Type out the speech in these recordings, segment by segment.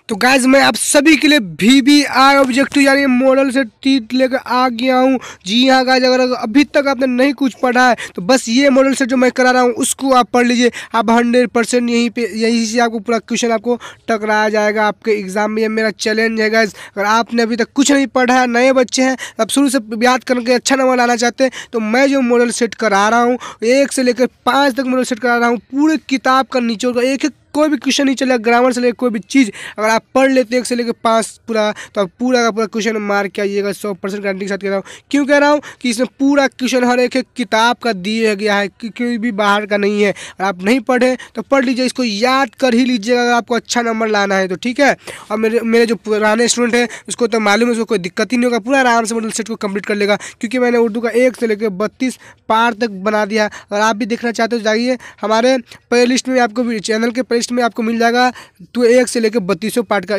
तो गाइज मैं आप सभी के लिए VBI ऑब्जेक्टिव यानी मॉडल सेट टीट लेकर आ गया हूँ। जी हाँ गाइज, अगर अभी तक आपने नहीं कुछ पढ़ा है तो बस ये मॉडल सेट जो मैं करा रहा हूँ उसको आप पढ़ लीजिए। आप 100% यहीं से आपको पूरा क्वेश्चन आपको टकराया जाएगा आपके एग्जाम में। ये मेरा चैलेंज है गाइज। अगर आपने अभी तक कुछ नहीं पढ़ा है, नए बच्चे हैं, आप शुरू से याद करके अच्छा नंबर लाना चाहते हैं तो मैं जो मॉडल सेट करा रहा हूँ 1 से लेकर 5 तक मॉडल सेट करा रहा हूँ। पूरे किताब का निचोड़ का एक कोई भी क्वेश्चन नहीं चलेगा, ग्रामर से लेकर कोई भी चीज़ अगर आप पढ़ लेते 1 से लेकर 5 पूरा, तो आप पूरा का पूरा क्वेश्चन मार्क के आइएगा। 100% गारंटी के साथ कह रहा हूँ। क्यों कह रहा हूँ कि इसमें पूरा क्वेश्चन हर एक किताब का दिया गया है, कोई भी बाहर का नहीं है। अगर आप नहीं पढ़े तो पढ़ लीजिए, इसको याद कर ही लीजिएगा अगर आपको अच्छा नंबर लाना है तो, ठीक है। और मेरे जो पुराने स्टूडेंट हैं उसको तो मालूम है, उसको कोई दिक्कत ही नहीं होगा, पूरा आराम से मॉडल सेट को कंप्लीट कर लेगा। क्योंकि मैंने उर्दू का 1 से लेकर 32 पार्ट तक बना दिया। अगर आप भी देखना चाहते हो जाइए हमारे प्ले लिस्ट में, आपको चैनल के प्ले लिस्ट में आपको मिल जाएगा। तो 1 से लेकर 32 पार्ट का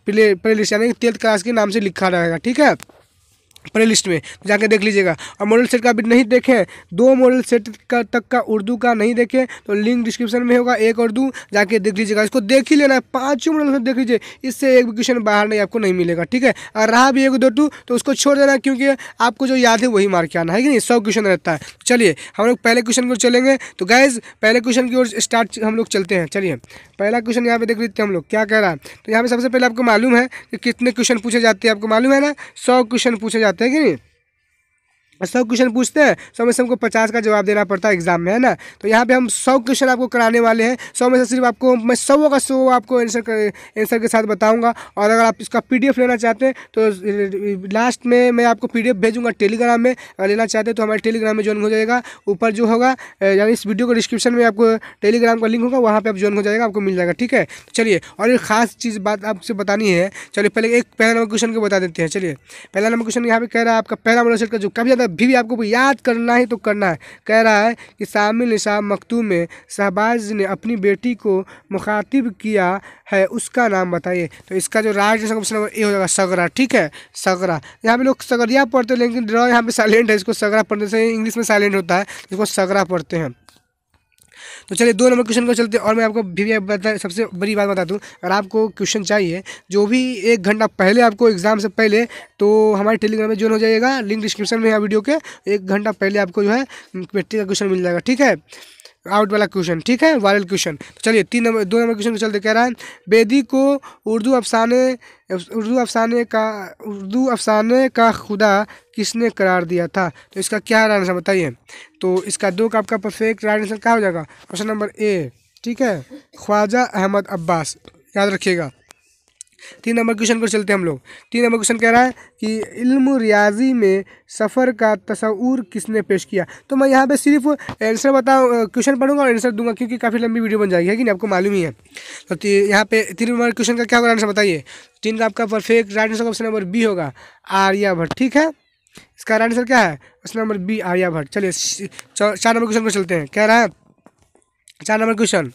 प्ले लिस्ट यानी 10th क्लास के नाम से लिखा रहेगा, ठीक है, प्ले लिस्ट में जाके देख लीजिएगा। और मॉडल सेट का भी नहीं देखें, 2 मॉडल सेट का तक का उर्दू का नहीं देखें तो लिंक डिस्क्रिप्शन में होगा, 1 और 2 जाके देख लीजिएगा। इसको देख ही लेना है, 5 मॉडल सेट देख लीजिए, इससे एक भी क्वेश्चन बाहर नहीं आपको नहीं मिलेगा, ठीक है। और रहा भी 1 2 2 तो उसको छोड़ देना, क्योंकि आपको जो याद है वही मार के आना है कि नहीं। 100 क्वेश्चन रहता है। चलिए हम लोग पहले क्वेश्चन की ओर चलेंगे। तो गाइज पहले क्वेश्चन की ओर स्टार्ट हम लोग चलते हैं। चलिए पहला क्वेश्चन यहाँ पे देख लेते हैं हम लोग क्या कह रहा है। तो यहाँ पे सबसे पहले आपको मालूम है कि कितने क्वेश्चन पूछे जाते हैं, आपको मालूम है ना, 100 क्वेश्चन पूछे जाते हैं कि नहीं। 100 क्वेश्चन पूछते हैं, 100 में से हमको 50 का जवाब देना पड़ता है एग्जाम में, है ना। तो यहाँ पे हम 100 क्वेश्चन आपको कराने वाले हैं। 100 में से सिर्फ आपको मैं 100 का 100 आपको आंसर के साथ बताऊंगा। और अगर आप इसका PDF लेना चाहते हैं तो लास्ट में मैं आपको PDF भेजूंगा टेलीग्राम में। अगर लेना चाहते हैं तो हमारे टेलीग्राम में ज्वाइन हो जाएगा। ऊपर जो होगा यानी इस वीडियो को डिस्क्रिप्शन में आपको टेलीग्राम का लिंक होगा, वहाँ पर आप ज्वाइन हो जाएगा, आपको मिल जाएगा, ठीक है। चलिए और एक खास चीज़ बात आपसे बतानी है। चलिए पहले एक पहला नंबर क्वेश्चन को बता देते हैं। चलिए पहला नंबर क्वेश्चन यहाँ पे कह रहा है आपका पहला मॉडल सेट का जो काफ़ी ज़्यादा भी आपको याद करना है तो करना है। कह रहा है कि शामिल निसाब मखतूम में शहबाज ने अपनी बेटी को मुखातिब किया है, उसका नाम बताइए। तो इसका जो राइट ऑप्शन नंबर ए हो जाएगा सगरा, ठीक है, सगरा। यहाँ पे लोग सगरिया पढ़ते हैं लेकिन ड्रॉ यहाँ पे साइलेंट है, इसको सगरा पढ़ने से इंग्लिश में साइलेंट होता है, इसको सगरा पढ़ते हैं। तो चलिए 2 नंबर क्वेश्चन को चलते हैं। और मैं आपको भी बता सबसे बड़ी बात बता दूं, अगर आपको क्वेश्चन चाहिए जो भी 1 घंटा पहले आपको एग्जाम से पहले, तो हमारे टेलीग्राम में ज्वाइन हो जाइएगा, लिंक डिस्क्रिप्शन में है वीडियो के। 1 घंटा पहले आपको जो है मैट्रिक का क्वेश्चन मिल जाएगा, ठीक है, आउट वाला क्वेश्चन, ठीक है, वायरल क्वेश्चन। तो चलिए 2 नंबर क्वेश्चन को चलते। कह रहा है बेदी को उर्दू अफसाने का खुदा किसने करार दिया था। तो इसका क्या आंसर बताइए। तो इसका 2 का आपका परफेक्ट राइट आंसर क्या हो जाएगा, ऑप्शन नंबर ए, ठीक है, ख्वाजा अहमद अब्बास, याद रखिएगा। 3 नंबर क्वेश्चन पर चलते हैं हम लोग। 3 नंबर क्वेश्चन कह रहा है कि इल्म रियाजी में सफ़र का तस्वुर किसने पेश किया। तो मैं यहाँ पे सिर्फ आंसर क्वेश्चन पढ़ूंगा और आंसर दूंगा, क्योंकि काफ़ी लंबी वीडियो बन जाएगी, है कि नहीं, आपको मालूम ही है। तो यहाँ पे 3 नंबर क्वेश्चन का क्या होगा आंसर बताइए। 3 का आपका perfect right answer option number B होगा, आर्यभट्ट, ठीक है। इसका राइट आंसर क्या है, ऑप्शन नंबर बी, आर्यभट्ट। चलिए 4 नंबर क्वेश्चन पर चलते हैं। कह रहा है 4 नंबर क्वेश्चन,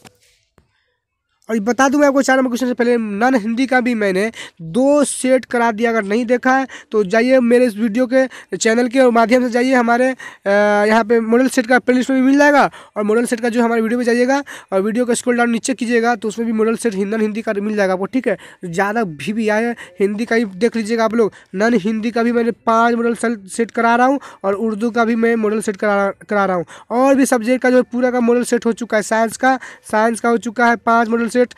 और बता दूं मैं आपको 4 नंबर क्वेश्चन से पहले नॉन हिंदी का भी मैंने 2 सेट करा दिया। अगर नहीं देखा है तो जाइए मेरे इस वीडियो के चैनल के माध्यम से जाइए, हमारे यहाँ पे मॉडल सेट का प्लेलिस्ट में भी मिल जाएगा। और मॉडल सेट का जो हमारे वीडियो पे जाइएगा और वीडियो का स्क्रॉल डाउन नीचे कीजिएगा तो उसमें भी मॉडल सेट नॉन हिंदी का मिल जाएगा आपको, ठीक है। ज़्यादा भी आए हिंदी का ही देख लीजिएगा आप लोग। नॉन हिंदी का भी मैंने 5 मॉडल सेट करा रहा हूँ और उर्दू का भी मैं मॉडल सेट करा रहा हूँ। और भी सब्जेक्ट का जो पूरा का मॉडल सेट हो चुका है। साइंस का हो चुका है 5 मॉडल सेट,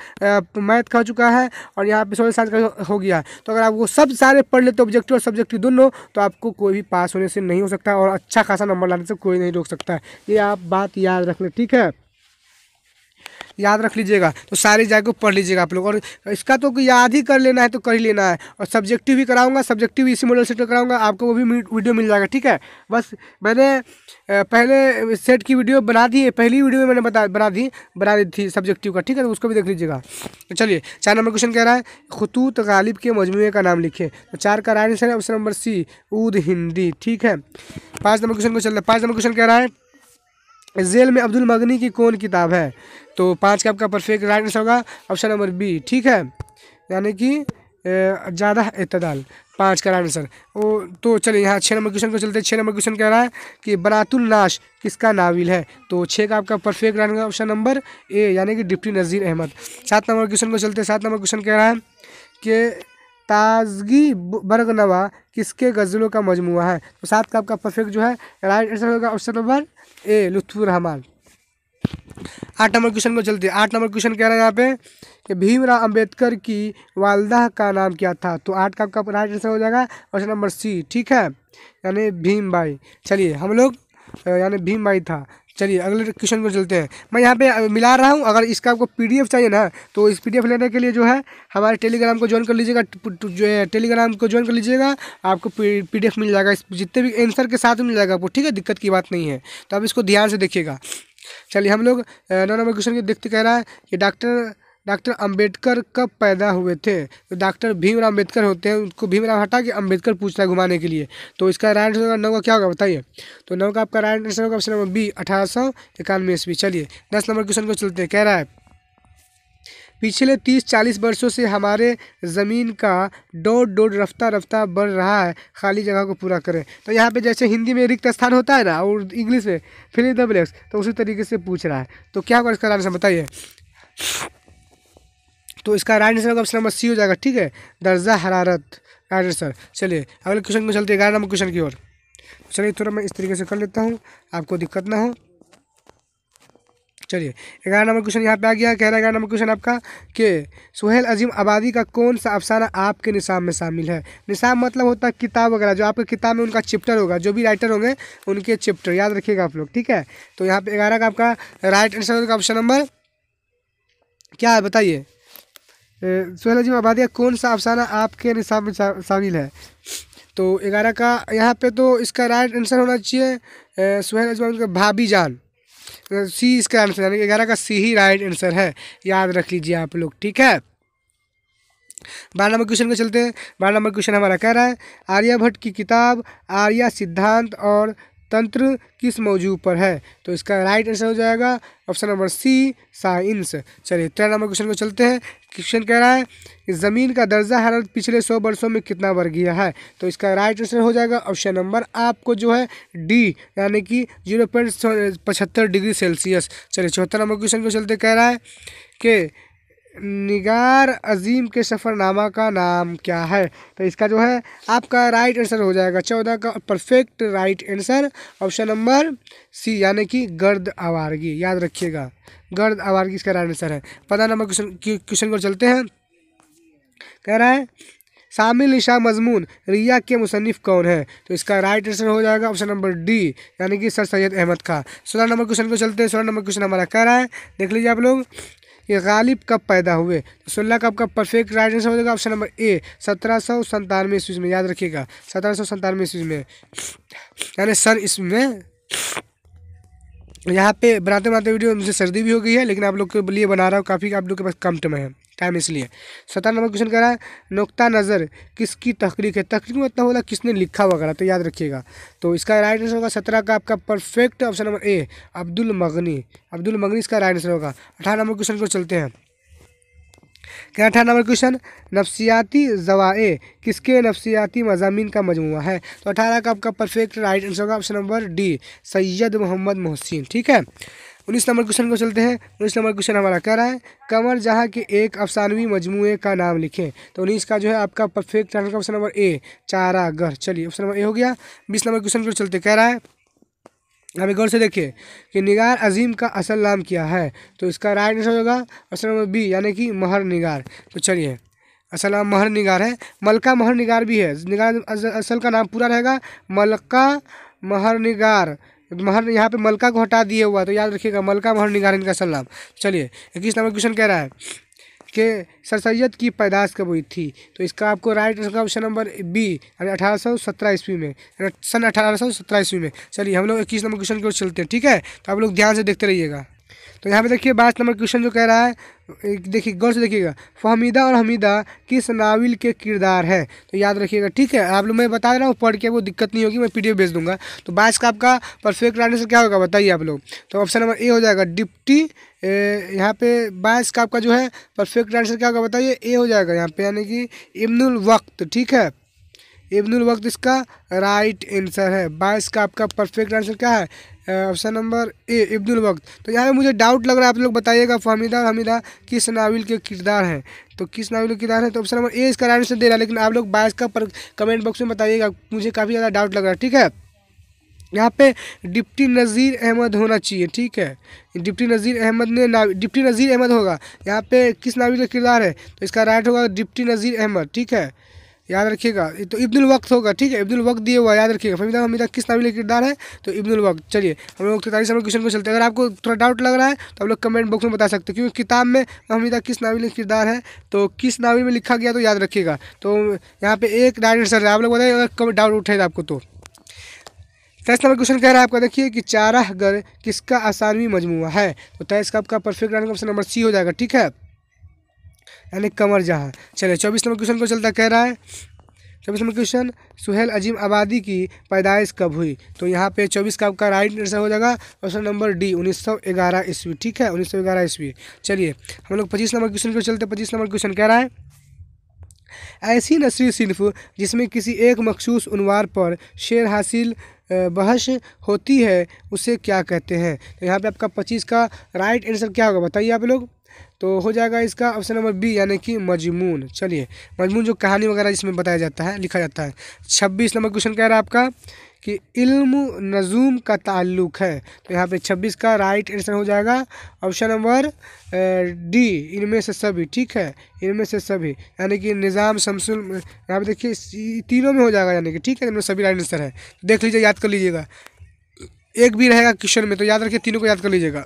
मैथ का हो चुका है, और यहाँ पे सोशल साइंस का हो गया। तो अगर आप वो सब सारे पढ़ लेते ऑब्जेक्टिव और सब्जेक्टिव दोनों, तो आपको कोई भी पास होने से नहीं हो सकता और अच्छा खासा नंबर लाने से कोई नहीं रोक सकता है। ये आप बात याद रख लें, ठीक है, याद रख लीजिएगा। तो सारी जगह को पढ़ लीजिएगा आप लोग। और इसका तो याद ही कर लेना है तो कर ही लेना है। और सब्जेक्टिव भी कराऊंगा, सब्जेक्टिव भी इसी मॉडल सेट कराऊंगा, आपको वो भी वीडियो मिल जाएगा, ठीक है। बस मैंने पहले सेट की वीडियो बना दी है, पहली वीडियो में मैंने बना दी थी सब्जेक्टिव का, ठीक है, तो उसको भी देख लीजिएगा। तो चलिए 4 नंबर क्वेश्चन कह रहा है खतूत गालिब के मजमूए का नाम लिखे। तो 4 का राइट आंसर है ऑप्शन नंबर सी, ऊद हिंदी, ठीक है। 5 नंबर क्वेश्चन को चल रहा है। 5 नंबर क्वेश्चन कह रहा है जेल में अब्दुल मगनी की कौन किताब है। तो 5 का आपका परफेक्ट राइट आंसर होगा ऑप्शन नंबर बी, ठीक है, यानी कि ज़्यादा इत्तदाल, 5 का राइट आंसर। तो चलिए यहाँ 6 नंबर क्वेश्चन को चलते हैं। 6 नंबर क्वेश्चन कह रहा है कि बनातुल नाश किसका नाविल है। तो 6 का आपका perfect right answer option number ए, यानी कि डिप्टी नज़ीर अहमद। 7 नंबर क्वेश्चन को चलते हैं। 7 नंबर क्वेश्चन कह रहा है के ताजगी बरगनवा किसके गज़लों का मजमुआ है? तो 7 का आपका परफेक्ट जो है राइट आंसर होगा ऑप्शन नंबर ए, लुत्फुर रहमान। 8 नंबर क्वेश्चन को चलते हैं। 8 नंबर क्वेश्चन कह रहा है यहाँ पे कि भीमराव अंबेडकर की वालदा का नाम क्या था? तो 8 का आपका राइट आंसर हो जाएगा ऑप्शन नंबर सी, ठीक है, यानी भीमबाई। चलिए हम लोग यानी भीमबाई था। चलिए अगले क्वेश्चन को चलते हैं। मैं यहाँ पे मिला रहा हूँ, अगर इसका आपको पीडीएफ चाहिए ना तो इस पीडीएफ लेने के लिए जो है हमारे टेलीग्राम को ज्वाइन कर लीजिएगा, जो है टेलीग्राम को ज्वाइन कर लीजिएगा, आपको पीडीएफ मिल जाएगा, जितने भी आंसर के साथ मिल जाएगा आपको, ठीक है, दिक्कत की बात नहीं है। तो आप इसको ध्यान से देखिएगा। चलिए हम लोग 9 नंबर क्वेश्चन के देखते, कह रहा है कि डॉक्टर अंबेडकर कब पैदा हुए थे? तो डॉक्टर भीमराव अंबेडकर होते हैं, उनको भीमराव हटा के अंबेडकर पूछता है घुमाने के लिए। तो इसका राइट आंसर 9 का क्या होगा बताइए? तो 9 का आपका राइट आंसर होगा ऑप्शन नंबर बी, 1891 ईस्वी। चलिए 10 नंबर क्वेश्चन को चलते हैं। कह रहा है पिछले 30-40 वर्षों से हमारे ज़मीन का डोड रफ्ता रफ्ता बढ़ रहा है, खाली जगह को पूरा करें। तो यहाँ पे जैसे हिंदी में रिक्त स्थान होता है ना, और इंग्लिश में फिल इन द ब्लैंक्स, तो उसी तरीके से पूछ रहा है। तो क्या होगा इसका आंसर बताइए? तो इसका राइट आंसर होगा ऑप्शन नंबर सी हो जाएगा, ठीक है, दर्जा हरारत, राइट आंसर। चलिए अगले क्वेश्चन को चलते हैं 11 नंबर क्वेश्चन की ओर। चलिए थोड़ा मैं इस तरीके से कर लेता हूँ, आपको दिक्कत ना हो। चलिए 11 नंबर क्वेश्चन यहाँ पे आ गया। कह रहा है 11 नंबर क्वेश्चन आपका कि सुहेल अजीम आबादी का कौन सा अफसाना आपके निसाब में शामिल है? निसाब मतलब होता है किताब वगैरह, जो आपके किताब में उनका चैप्टर होगा, जो भी राइटर होंगे उनके चैप्टर याद रखिएगा आप लोग, ठीक है। तो यहाँ पे 11 का आपका राइट आंसर होगा ऑप्शन नंबर क्या है बताइए? सुहेल अजीम आबादी का कौन सा अफसाना आपके निसाब में शामिल है? तो 11 का यहाँ पे तो इसका राइट आंसर होना चाहिए सुहेल अजीम का भाभी जान, सी इसका आंसर, यानी 11 का सी ही राइट आंसर है, याद रख लीजिए आप लोग, ठीक है। 12 नंबर क्वेश्चन को चलते हैं। 12 नंबर क्वेश्चन हमारा कह रहा है आर्यभट्ट की किताब आर्या सिद्धांत और तंत्र किस मौजू पर है? तो इसका राइट आंसर हो जाएगा ऑप्शन नंबर सी, साइंस। चलिए 13 नंबर क्वेश्चन को चलते हैं। क्वेश्चन कह रहा है कि ज़मीन का दर्जा हरारत पिछले 100 वर्षों में कितना बढ़ गया है? तो इसका राइट आंसर हो जाएगा ऑप्शन नंबर आपको जो है डी, यानी कि 0.75 डिग्री सेल्सियस। चलिए 74 नंबर क्वेश्चन को चलते, कह रहा है कि निगार अजीम के सफ़रनामा का नाम क्या है? तो इसका जो है आपका राइट आंसर हो जाएगा 14 का perfect right answer option number C, यानी कि गर्द आवारगी, याद रखिएगा, गर्द आवारगी इसका राइट आंसर है। 15 नंबर क्वेश्चन को चलते हैं। कह रहा है शामिल निशा मजमून रिया के मुसन्निफ कौन है? तो इसका राइट आंसर हो जाएगा ऑप्शन नंबर डी, यानी कि सर सैयद अहमद खां। 16 नंबर क्वेश्चन को चलते हैं। 16 नंबर क्वेश्चन हमारा कह रहा है, देख लीजिए आप लोग, ये गालिब कब पैदा हुए? तो 16 का आपका परफेक्ट राइट आंसर हो जाएगा ऑप्शन नंबर ए, 1797 ईस्वी में, याद रखिएगा 1797 ईस्वी में, यानी सन ईस्वी में। यहाँ पे बनाते बनाते वीडियो मुझे सर्दी भी हो गई है, लेकिन आप लोग के लिए बना रहा हूँ, काफ़ी आप लोग के पास कम टाइम इसलिए। 17 नंबर क्वेश्चन कह रहा है नुक्ता नज़र किसकी तहरीक है? तहरीक मतलब होला किसने लिखा वगैरह, तो याद रखिएगा। तो इसका राइट आंसर होगा 17 का आपका परफेक्ट ऑप्शन नंबर ए, अब्दुल मगनी इसका राइट आंसर होगा। 18 नंबर क्वेश्चन को चलते हैं। क्या 18 नंबर क्वेश्चन नफ्सियाती ज़वाए किसके नफ्सियाती मज़ामीन का मजमूआ है? तो 18 का आपका परफेक्ट राइट आंसर होगा option number D, Syed Mohammad Mohsin, ठीक है। 19 नंबर क्वेश्चन को चलते हैं। 19 नंबर क्वेश्चन हमारा कह रहा है कमर जहाँ के एक अफसानवी मजमूए का नाम लिखें। तो 19 का जो है आपका perfect answer option number A, चारागर। चलिए ऑप्शन नंबर ए हो गया। 20 नंबर क्वेश्चन को चलते, कह रहा है हमें गौर से देखिए कि निगार अजीम का असल नाम क्या है? तो इसका राइट आंसर होगा ऑप्शन नंबर बी, यानी कि महर निगार। तो चलिए असल नाम महर निगार है, मलका महर निगार भी है। निगार असल का नाम पूरा रहेगा मलका महर निगार, महर यहाँ पे मलका को हटा दिए हुआ, तो याद रखिएगा मलका महर निगार इनका असल नाम। चलिए 21 नंबर क्वेश्चन कह रहा है कि सर सैयद की पैदाइश कब हुई थी? तो इसका आपको right answer option number B, यानी 1817 ईस्वी में, सन 1817 ईस्वी में। चलिए हम लोग 21 नंबर क्वेश्चन की ओर चलते हैं, ठीक है। तो आप लोग ध्यान से देखते रहिएगा। तो यहाँ पे देखिए 22 नंबर क्वेश्चन जो कह रहा है, देखिए गौर से देखिएगा, फहमीदा और हमीदा किस नाविल के किरदार है? तो याद रखिएगा, ठीक है। आप लोग मैं बता रहा हूँ, पढ़ के वो दिक्कत नहीं होगी, मैं पीडीएफ भेज दूंगा। तो 22 का आपका परफेक्ट आंसर क्या होगा बताइए आप लोग? तो ऑप्शन नंबर ए हो जाएगा डिप्टी। यहाँ पे 22 का आपका जो है परफेक्ट आंसर क्या होगा बताइए? ए हो जाएगा यहाँ पे, यानी कि इब्नुल वक्त, ठीक है, इब्नुल वक्त इसका राइट आंसर है। 22 का आपका परफेक्ट आंसर क्या है? ऑप्शन नंबर ए इब्नुल वक्त। तो यहाँ पे मुझे डाउट लग रहा है, आप लोग बताइएगा फहमीदा हमीदा किस नावल के किरदार हैं? तो किस नावल के किरदार है? तो ऑप्शन नंबर ए इसका राइट आंसर दे रहा है, लेकिन आप लोग 22 का कमेंट बॉक्स में बताइएगा, मुझे काफ़ी ज़्यादा डाउट लग रहा है। ठीक है, यहाँ पे डिप्टी नज़ीर अहमद होना चाहिए। ठीक है, डिप्टी नज़ीर अहमद होगा। यहाँ पे किस नावल का किरदार है? तो इसका राइट होगा डिप्टी नज़ीर अहमद। ठीक है, याद रखिएगा। तो इब्नुल वक्त होगा। ठीक है, इब्नुल वक्त दिए हुआ, याद रखिएगा। फहमीदा हमीदा किस नावल का किरदार है? तो इब्नुल वक्त। चलिए हम लोग 43 नंबर क्वेश्चन को चलते हैं। अगर आपको थोड़ा डाउट लग रहा है तो आप लोग कमेंट बॉक्स में बता सकते हैं, क्योंकि किताब में हमीदा किस नावल का किरदार है, तो किस नावल में लिखा गया तो याद रखिएगा। तो यहाँ पे एक राइट आंसर है, आप लोग बताइए अगर कम डाउट उठेगा आपको तो। 23 नंबर क्वेश्चन कह रहा है आपका, देखिए कि चारागर किसका आसानवी मजमुआ है? तो 23 का आपका perfect answer option number C हो जाएगा। ठीक है, यानी कमर जहाँ। चलिए 24 नंबर क्वेश्चन को चलता कह रहा है, 24 नंबर क्वेश्चन, सुहेल अजीम आबादी की पैदाइश कब हुई? तो यहाँ पे 24 का आपका राइट आंसर हो जाएगा ऑप्शन नंबर डी 1911 ईस्वी। ठीक है, 1911 ईस्वी। चलिए हम लोग 25 नंबर क्वेश्चन को चलते। 25 नंबर क्वेश्चन कह रहा है, ऐसी नसरी सिन्फ जिसमें किसी एक मखसूस उन्वार पर शेर हासिल बहस होती है उसे क्या कहते हैं? तो यहाँ पे आपका 25 का राइट आंसर क्या होगा बताइए आप लोग? तो हो जाएगा इसका ऑप्शन नंबर बी, यानी कि मजमून। चलिए मजमून जो कहानी वगैरह जिसमें बताया जाता है, लिखा जाता है। 26 नंबर क्वेश्चन कह रहा है आपका कि इल्म नजूम का ताल्लुक है। तो यहाँ पे 26 का राइट आंसर हो जाएगा ऑप्शन नंबर डी, इनमें से सभी। ठीक है, इनमें से सभी, यानी कि निज़ाम शमसुल, यहाँ पे देखिए तीनों में हो जाएगा, यानी कि ठीक है, इनमें सभी राइट आंसर है। देख लीजिए, याद कर लीजिएगा, एक भी रहेगा क्वेश्चन में तो याद रखिए, तीनों को याद कर लीजिएगा।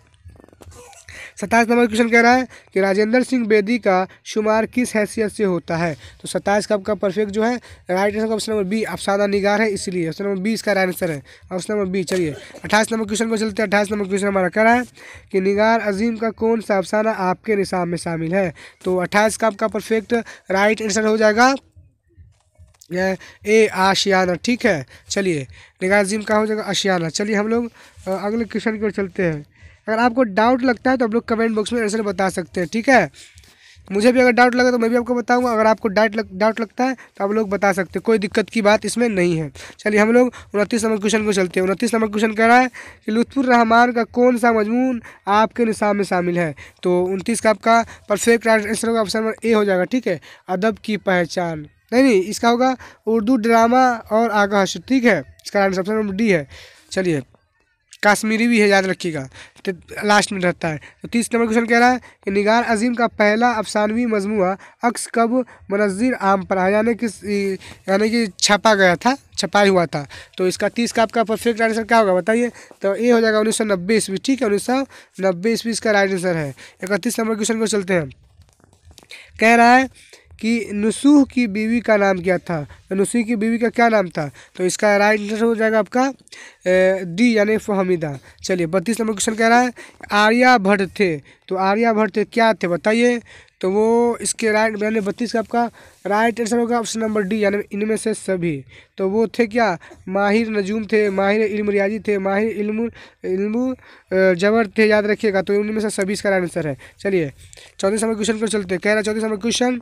27 नंबर क्वेश्चन कह रहा है कि राजेंद्र सिंह बेदी का शुमार किस हैसियत से होता है? तो 27 का आपका परफेक्ट जो है right answer option number B, अफसाना निगार है, इसलिए ऑप्शन नंबर बी इसका राइट आंसर है, ऑप्शन नंबर बी। चलिए 28 नंबर क्वेश्चन को चलते हैं। 28 नंबर क्वेश्चन हमारा कह रहा है कि निगार अजीम का कौन सा अफसाना आपके निसाब में शामिल है? तो 28 का आपका परफेक्ट राइट आंसर हो जाएगा ए आशियाना। ठीक है, चलिए निगार अजीम का हो जाएगा आशियाना। चलिए हम लोग अगले क्वेश्चन की ओर चलते हैं। अगर आपको डाउट लगता है तो आप लोग कमेंट बॉक्स में आंसर बता सकते हैं। ठीक है, मुझे भी अगर डाउट लगा तो मैं भी आपको बताऊंगा। अगर आपको डाउट लगता है तो आप लोग बता सकते हैं, कोई दिक्कत की बात इसमें नहीं है। चलिए हम लोग 29 नंबर क्वेश्चन को चलते हैं। 29 नंबर क्वेश्चन कह रहा है कि लुत्फुर रहमान का कौन सा मजमून आपके निसाब में शामिल है? तो 29 का आपका परफेक्ट आंसर होगा ऑप्शन नंबर ए हो जाएगा। ठीक है, अदब की पहचान, नहीं इसका होगा उर्दू ड्रामा और आगाह। ठीक है, इसका आंसर ऑप्शन नंबर डी है। चलिए कश्मीरी भी है, याद रखिएगा, तो लास्ट में रहता है। तो 30 नंबर क्वेश्चन कह रहा है कि निगार अजीम का पहला अफसानवी मजमुआ अक्स कब मुनज़्ज़िर आम पर आया, यानी कि छपा गया था, छपाई हुआ था? तो इसका 30 का आपका परफेक्ट आंसर क्या होगा बताइए? तो ये हो जाएगा 1990 ईस्वी। ठीक है, 1990 ईस्वी इसका राइट आंसर है। 31 नंबर क्वेश्चन को चलते हैं। कह रहा है कि नुसूह की बीवी का नाम क्या था? तो नुसूह की बीवी का क्या नाम था? तो इसका राइट आंसर हो जाएगा आपका डी, यानी फहमीदा। चलिए 32 नंबर क्वेश्चन कह रहा है आर्यभट्ट थे। तो आर्यभट्ट थे क्या थे बताइए? तो वो इसके राइट, यानी 32 का आपका राइट आंसर होगा ऑप्शन नंबर डी, यानी इनमें से सभी। तो वो थे क्या? माहिर नजूम थे, माहिर इल्म रियाजी थे, माहिर इल्मु जबर थे, याद रखिएगा। तो इनमें से सभी इसका राइट आंसर है। चलिए 34 नंबर क्वेश्चन को चलते हैं। कह रहा है 34 नंबर क्वेश्चन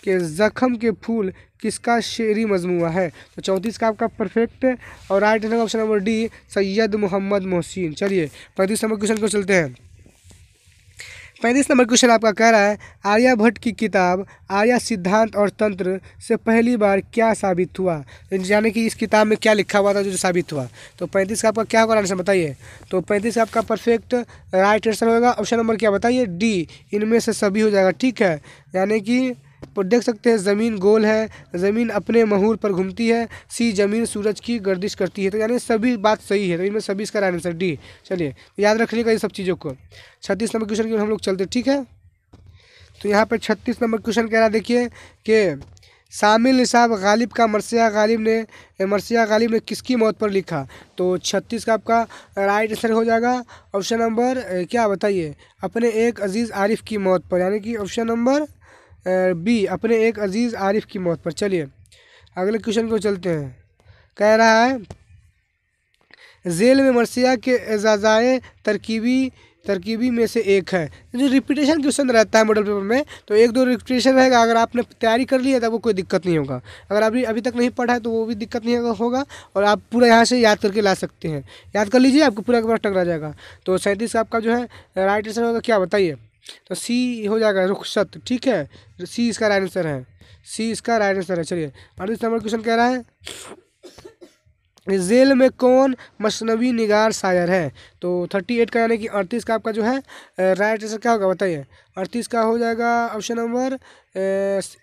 कि जख्म के फूल किसका शेरी मजमुआ है? तो 34 का आपका परफेक्ट और right answer option number D, Syed Mohammad Mohsin. चलिए 35 नंबर क्वेश्चन को चलते हैं। 35 नंबर क्वेश्चन आपका कह रहा है आर्यभट्ट की किताब आर्य सिद्धांत और तंत्र से पहली बार क्या साबित हुआ? यानी कि इस किताब में क्या लिखा हुआ था जो साबित हुआ? तो 35 का आपका क्या होगा आंसर बताइए? तो 35 का आपका परफेक्ट राइट आंसर होगा ऑप्शन नंबर क्या बताइए? डी, इनमें से सभी हो जाएगा। ठीक है, यानी कि देख सकते हैं ज़मीन गोल है, ज़मीन अपने महूर पर घूमती है, सी ज़मीन सूरज की गर्दिश करती है। तो यानी सभी बात सही है, तो इनमें सभी इसका राइट आंसर डी। चलिए याद रख लीजिएगा ये सब चीज़ों को। 36 नंबर क्वेश्चन की हम लोग चलते। ठीक है, तो यहाँ पर 36 नंबर क्वेश्चन कह रहा देखिए कि शामिल निसाब गालिब का मरसिया गालिब ने किसकी मौत पर लिखा? तो 36 का आपका राइट आंसर हो जाएगा ऑप्शन नंबर क्या बताइए? अपने एक अजीज़ आरिफ की मौत पर, यानी कि ऑप्शन नंबर बी, अपने एक अजीज़ आरिफ की मौत पर। चलिए अगले क्वेश्चन को चलते हैं। कह रहा है झेल में मरसिया के एजाज़ाए तरकीबी तरकीबी में से एक है। जो रिपीटेशन क्वेश्चन रहता है मॉडल पेपर में, तो एक दो रिपीटेशन रहेगा। अगर आपने तैयारी कर ली है तो वो कोई दिक्कत नहीं होगा। अगर अभी अभी तक नहीं पढ़ा है तो वो भी दिक्कत नहीं होगा। और आप पूरा यहाँ से याद करके ला सकते हैं। याद कर लीजिए, आपको पूरा का पूरा टकरा जाएगा। तो 37 आपका जो है राइट आंसर होगा, क्या बताइए? तो सी हो जाएगा, रुखसत। ठीक है, सी इसका राइट आंसर है। सी इसका राइट आंसर है। चलिए 38 नंबर क्वेश्चन कह रहा है, जेल में कौन मसनवी निगार शायर है? तो 38 का यानी कि 38 का आपका जो है राइट आंसर क्या होगा बताइए? 38 का हो जाएगा ऑप्शन नंबर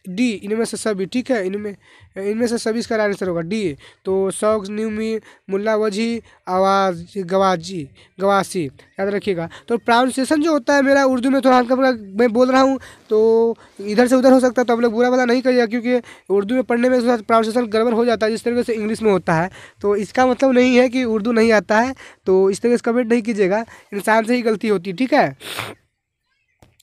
डी, इनमें से सभी। ठीक है, इनमें से सभी इसका राइट आंसर होगा डी। तो शौक न्यूमी, मुल्ला वजी, आवाज गवासी, याद रखिएगा। तो प्रोनाउंसिएशन जो होता है मेरा उर्दू में थोड़ा हल्का फुल्का मैं बोल रहा हूँ, तो इधर से उधर हो सकता है, तो आप लोग बुरा भला नहीं करिएगा, क्योंकि उर्दू में पढ़ने में थोड़ा प्रोनाउंसिएशन गड़बड़ हो जाता है जिस तरीके से इंग्लिश में होता है। तो इसका मतलब नहीं है कि उर्दू नहीं आता है, तो इस तरीके से कमेंट नहीं कीजिएगा, इंसान से ही गलती होती है। ठीक है,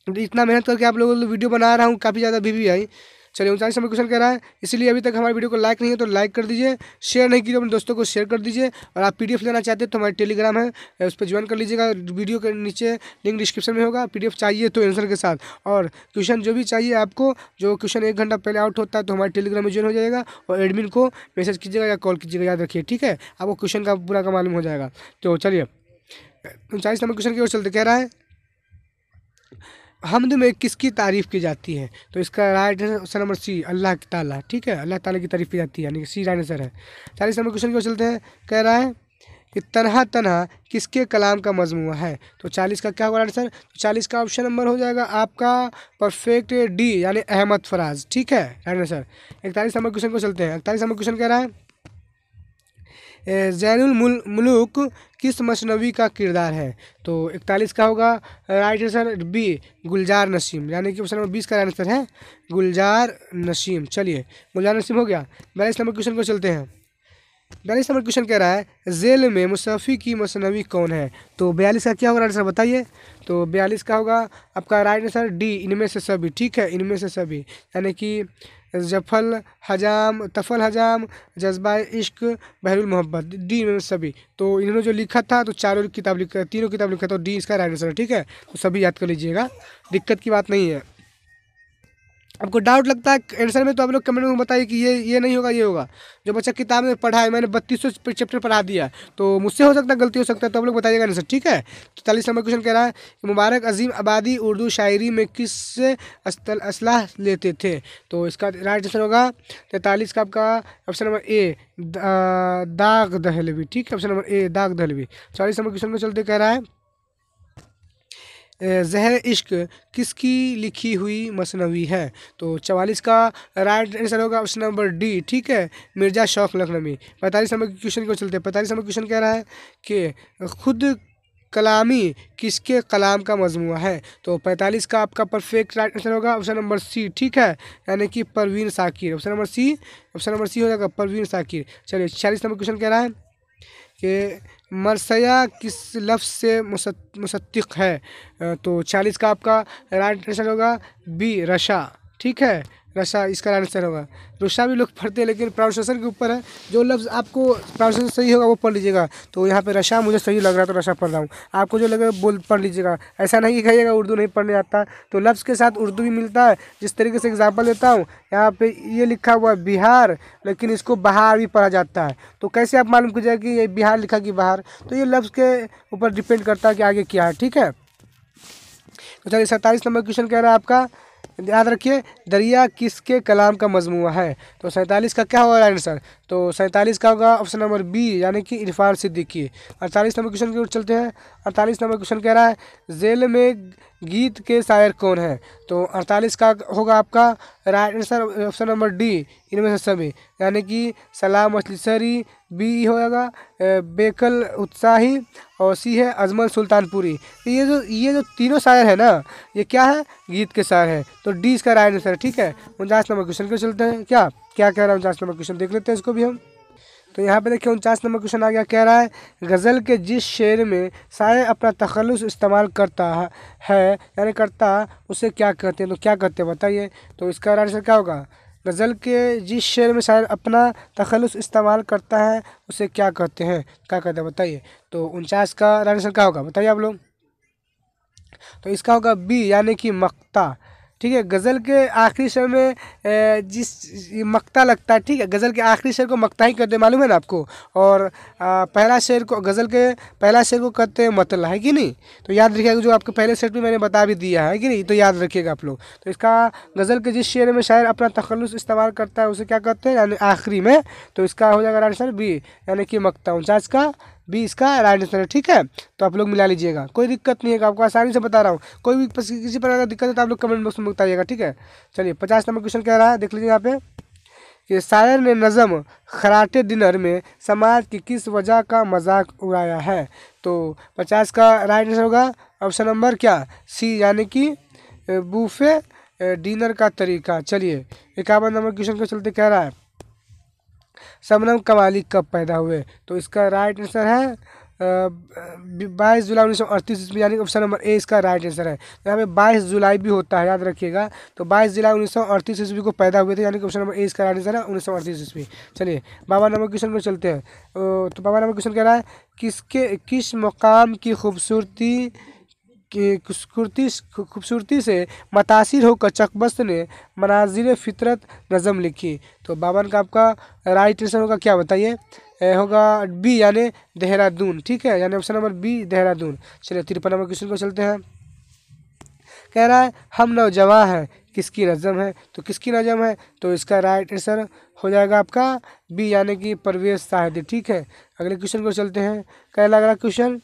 इतना मेहनत करके आप लोगों को वीडियो बना रहा हूँ, काफ़ी ज़्यादा भी आई। चलिए 39 नंबर क्वेश्चन कह रहा है, इसलिए अभी तक हमारे वीडियो को लाइक नहीं है तो लाइक कर दीजिए, शेयर नहीं कीजिए अपने दोस्तों को शेयर कर दीजिए। और आप पीडीएफ लेना चाहते हैं तो हमारे टेलीग्राम है, उस पर ज्वाइन कर लीजिएगा। वीडियो के नीचे लिंक डिस्क्रिप्शन में होगा। पीडीएफ चाहिए तो आंसर के साथ, और क्वेश्चन जो भी चाहिए आपको, जो क्वेश्चन 1 घंटा पहले आउट होता है तो हमारे टेलीग्राम में ज्वाइन हो जाएगा, और एडमिन को मैसेज कीजिएगा या कॉल कीजिएगा, याद रखिए। ठीक है, आपको क्वेश्चन का पूरा का मालूम हो जाएगा। तो चलिए 39 नंबर क्वेश्चन की ओर चलते। कह रहा है, हम्द में किसकी तारीफ़ की जाती है? तो इसका राइट आंसर नंबर सी, अल्लाह ताला। ठीक है, अल्लाह ताला की तारीफ़ की जाती है, यानी कि सी राइट आंसर है। 40 नंबर क्वेश्चन की ओर चलते हैं। कह रहा है कि तन्हा तन्हा किसके कलाम का मजमूआ है? तो 40 का क्या होगा आंसर? तो 40 का ऑप्शन नंबर हो जाएगा आपका परफेक्ट डी, यानी अहमद फराज। ठीक है, राइट आंसर। 41 नंबर क्वेश्चन को चलते हैं। 41 नंबर क्वेश्चन कह रहा है, ज़ैनुल मुल्क किस मसनवी का किरदार है? तो 41 का होगा राइट आंसर बी, गुलजार नसीम, यानी कि ऑप्शन नंबर 20 का आंसर है गुलजार नसीम। चलिए गुलजार नसीम हो गया। 42 नंबर क्वेश्चन को चलते हैं। 42 नंबर क्वेश्चन कह रहा है, जेल में मुसफ़ी की मसनवी कौन है? तो 42 का क्या होगा आंसर बताइए? तो 42 का होगा आपका राइट आंसर डी, इनमें से सभी। ठीक है, इनमें से सभी, यानी कि जफल हजाम, तफल हजाम, जज्बा इश्क, बहरुल मोहब्बत, डी में सभी। तो इन्होंने जो लिखा था तो चारों किताब लिखा, तीनों किताब लिखा, तो डी इसका राइट आंसर है। ठीक है, तो सभी याद कर लीजिएगा, दिक्कत की बात नहीं है। आपको डाउट लगता है आंसर में तो आप लोग कमेंट में बताइए कि ये नहीं होगा, ये होगा। जो बच्चा किताब में पढ़ा है, मैंने 3200 चैप्टर पढ़ा दिया, तो मुझसे हो सकता है गलती हो सकता है, तो आप लोग बताइएगा आंसर। ठीक है, तो 40 नंबर क्वेश्चन कह रहा है कि मुबारक अजीम आबादी उर्दू शायरी में किससे असलाह लेते थे? तो इसका राइट आंसर होगा 43 का आपका ऑप्शन नंबर ए, दाग दहलवी। ठीक है, ऑप्शन नंबर ए, दाग दहलवी। 40 नंबर क्वेश्चन को चलते कह रहा है, ज़हर इश्क किसकी लिखी हुई मसनवी है? तो 44 का राइट आंसर होगा ऑप्शन नंबर डी। ठीक है, मिर्ज़ा शौक लखनवी। 45 नंबर क्वेश्चन को चलते हैं। 45 नंबर क्वेश्चन कह रहा है कि खुद कलामी किसके कलाम का मजमूआ है? तो 45 का आपका परफेक्ट राइट आंसर होगा ऑप्शन नंबर सी। ठीक है, यानी कि Parveen Shakir, option number C, option number C हो जाएगा परवीन साकिर। चलिए 46 नंबर क्वेश्चन कह रहा है कि मरसया किस लफ्ज़ से मुसत्तिक है? तो 40 का आपका राइट आंसर होगा बी, रशा। ठीक है, रशा इसका राइट आंसर होगा। रुशा भी लोग पढ़ते हैं, लेकिन प्रोनाउंसिएशन के ऊपर है। जो लफ्ज़ आपको प्रोनाउंसिएशन सही होगा वो पढ़ लीजिएगा। तो यहाँ पे रशा मुझे सही लग रहा है तो रशा पढ़ रहा हूँ, आपको जो लगे बोल पढ़ लीजिएगा। ऐसा नहीं कहिएगा उर्दू नहीं पढ़ने आता, तो लफ्ज़ के साथ उर्दू भी मिलता है। जिस तरीके से एग्जाम्पल देता हूँ, यहाँ पे ये लिखा हुआ है बिहार, लेकिन इसको बहार भी पढ़ा जाता है। तो कैसे आप मालूम कीजिएगा कि ये बिहार लिखा कि बाहर? तो ये लफ्ज़ के ऊपर डिपेंड करता है कि आगे क्या है। ठीक है, तो चलिए 47 नंबर क्वेश्चन कह रहा है आपका, याद रखिए, दरिया किसके कलाम का मजमूआ है? तो 47 का क्या होगा आंसर? तो 47 का होगा ऑप्शन नंबर बी, यानी कि इरफान सिद्दीकी। 48 नंबर क्वेश्चन की ओर चलते हैं। 48 नंबर क्वेश्चन कह रहा है, जेल में गीत के शायर कौन है? तो 48 का होगा आपका right answer option number D, इनमें से सभी, यानी कि सलाम मछलीसरी, बी होगा बेकल उत्साही, और सी है अजमल सुल्तानपुरी। ये जो तीनों शायर है ना, ये क्या है? गीत के शायर है। तो डी इसका राइट आंसर है। ठीक है, 49 नंबर क्वेश्चन को चलते हैं। क्या क्या कह रहा है 49 नंबर क्वेश्चन, देख लेते हैं इसको भी हम। तो यहाँ पे देखिए 49 नंबर क्वेश्चन आ गया। कह रहा है, गज़ल के जिस शेर में शायर अपना तखल्लुस इस्तेमाल करता है, यानी करता, उसे क्या कहते हैं? तो क्या कहते हैं बताइए? तो इसका राइट आंसर क्या होगा? गज़ल के जिस शेर में शायर अपना तखल्लुस इस्तेमाल करता है उसे क्या कहते हैं? क्या कहते हैं बताइए? तो 49 का राइट आंसर क्या होगा बताइए आप लोग? तो इसका होगा बी यानी कि मक्ता। ठीक है, गज़ल के आखिरी शेर में ये मक्ता लगता है। ठीक है, गज़ल के आखिरी शेर को मक्ता ही कहते हैं, मालूम है ना आपको। और पहला शेर को, गज़ल के पहला शेर को कहते हैं मतला, है कि नहीं। तो याद रखिएगा, जो आपके पहले शेर में मैंने बता भी दिया है कि नहीं, तो याद रखिएगा आप लोग। तो इसका गज़ल के जिस शेर में शायर अपना तखल्लुस इस्तेमाल करता है उसे क्या कहते हैं, यानी आखिरी में। तो इसका हो जाएगा राइट आंसर बी यानी कि मक्ता। 49 का बी इसका राइट आंसर है। ठीक है, तो आप लोग मिला लीजिएगा, कोई दिक्कत नहीं है, आपको आसानी से बता रहा हूँ। कोई भी किसी प्रकार का दिक्कत है तो आप लोग कमेंट बॉक्स में बताइएगा। ठीक है, चलिए 50 नंबर क्वेश्चन कह रहा है, देख लीजिए यहाँ पे कि शायर ने नज़म खराटे डिनर में समाज की किस वजह का मजाक उड़ाया है। तो 50 का राइट आंसर होगा ऑप्शन नंबर क्या, सी यानी कि बूफे डिनर का तरीका। चलिए 51 नंबर क्वेश्चन को चलते कह रहा है शबनम कमाली कब पैदा हुए। तो इसका राइट आंसर है 22 जुलाई 1938 ईस्वी, यानी ऑप्शन नंबर ए इसका राइट आंसर है। यहाँ पे 22 जुलाई भी होता है, याद रखिएगा। तो 22 जुलाई 1938 ईस्वी को पैदा हुए थे, यानी कि ऑप्शन नंबर ए इसका राइट आंसर है 1938 ईस्वी। चलिए 52 नंबर क्वेश्चन को चलते हैं। तो 52 नंबर क्वेश्चन कह रहा है किस मकाम की खूबसूरती से मुतासिर होकर चकबस्त ने मनाजिर फितरत नज़म लिखी। तो 52 का आपका राइट आंसर होगा क्या, बताइए। होगा बी यानी देहरादून। ठीक है, यानी ऑप्शन नंबर बी देहरादून। चलिए 53 नंबर क्वेश्चन को चलते हैं। कह रहा है हम नौजवान हैं किसकी नज़म है। तो किसकी नज़म है, तो इसका राइट आंसर हो जाएगा आपका बी यानी कि परवेज साहदी। ठीक है, अगले क्वेश्चन को चलते हैं। अगला क्वेश्चन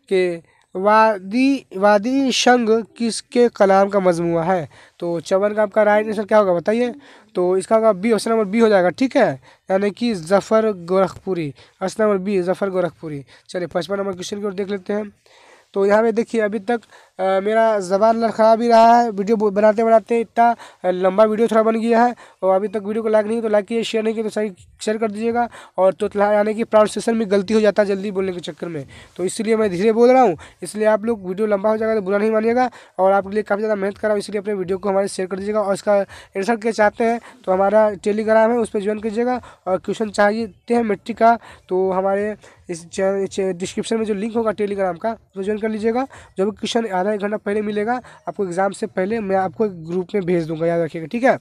कि वादी शंग किसके कलाम का मजमूआ है। तो 54 का आपका राइट आंसर क्या होगा, बताइए। तो इसका होगा बी, ऑप्शन नंबर बी हो जाएगा। ठीक है, यानी कि Zafar Gorakhpuri, option number B Zafar Gorakhpuri. चलिए 55 नंबर क्वेश्चन की ओर देख लेते हैं। तो यहाँ पे देखिए अभी तक मेरा ज़बान लड़खड़ा भी रहा है, वीडियो बनाते बनाते इतना लंबा वीडियो थोड़ा बन गया है। और अभी तक वीडियो को लाइक नहीं तो लाइक कीजिए, शेयर नहीं किया तो सही शेयर कर दीजिएगा। और तो यानी कि प्रोनाउंसिएशन में गलती हो जाता है जल्दी बोलने के चक्कर में, तो इसलिए मैं धीरे बोल रहा हूँ। इसलिए आप लोग वीडियो लंबा हो जाएगा तो बुरा नहीं मानिएगा। और आपके लिए काफ़ी ज़्यादा मेहनत कर रहा हूँ, इसलिए अपने वीडियो को हमारे शेयर कर दीजिएगा। और इसका आंसर के चाहते हैं तो हमारा टेलीग्राम है, उस पर ज्वाइन कीजिएगा। और क्वेश्चन चाहिए हैं मिट्टी का तो हमारे इस डिस्क्रिप्शन में जो लिंक होगा टेलीग्राम का वो ज्वाइन कर लीजिएगा। जो भी क्वेश्चन आधा एक घंटा पहले मिलेगा आपको एग्जाम से पहले, मैं आपको ग्रुप में भेज दूंगा, याद रखिएगा। ठीक है,